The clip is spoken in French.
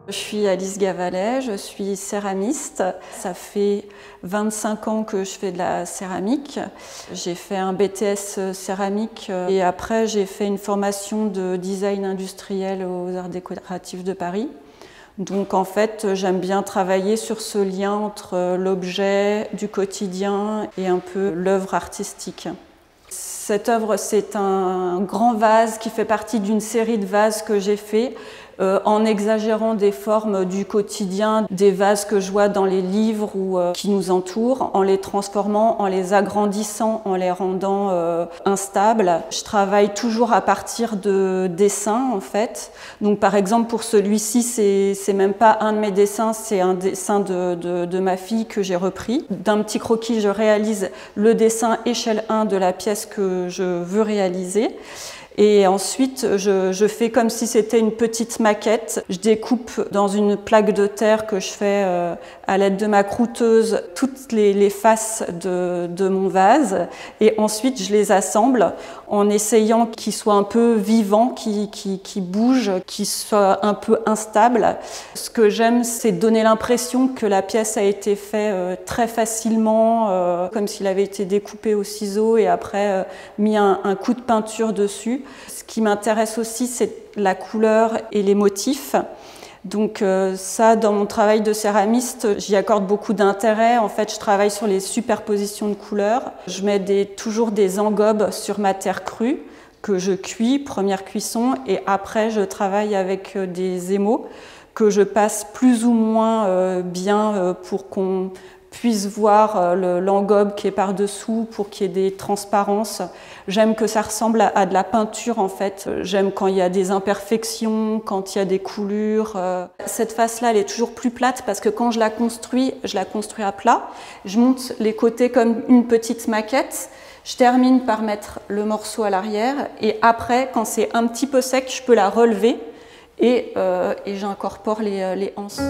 Je suis Alice Gavalet, je suis céramiste. Ça fait 25 ans que je fais de la céramique. J'ai fait un BTS céramique et après j'ai fait une formation de design industriel aux Arts décoratifs de Paris. Donc en fait, j'aime bien travailler sur ce lien entre l'objet du quotidien et un peu l'œuvre artistique. Cette œuvre, c'est un grand vase qui fait partie d'une série de vases que j'ai fait en exagérant des formes du quotidien, des vases que je vois dans les livres ou qui nous entourent, en les transformant, en les agrandissant, en les rendant instables. Je travaille toujours à partir de dessins en fait. Donc par exemple pour celui-ci, c'est même pas un de mes dessins, c'est un dessin de ma fille que j'ai repris. D'un petit croquis, je réalise le dessin échelle 1 de la pièce que je veux réaliser. Et ensuite, je fais comme si c'était une petite maquette. Je découpe dans une plaque de terre que je fais à l'aide de ma croûteuse toutes les faces de mon vase. Et ensuite, je les assemble en essayant qu'ils soient un peu vivants, qu'ils bougent, qu'ils soient un peu instables. Ce que j'aime, c'est donner l'impression que la pièce a été faite très facilement, comme s'il avait été découpé au ciseau et après mis un coup de peinture dessus. Ce qui m'intéresse aussi, c'est la couleur et les motifs. Donc ça, dans mon travail de céramiste, j'y accorde beaucoup d'intérêt. En fait, je travaille sur les superpositions de couleurs. Je mets toujours des engobes sur ma terre crue que je cuis, première cuisson, et après je travaille avec des émaux que je passe plus ou moins bien pour qu'on puisse voir l'engobe qui est par-dessous pour qu'il y ait des transparences. J'aime que ça ressemble à de la peinture en fait. J'aime quand il y a des imperfections, quand il y a des coulures. Cette face-là, elle est toujours plus plate parce que quand je la construis à plat. Je monte les côtés comme une petite maquette. Je termine par mettre le morceau à l'arrière et après, quand c'est un petit peu sec, je peux la relever et j'incorpore les anses.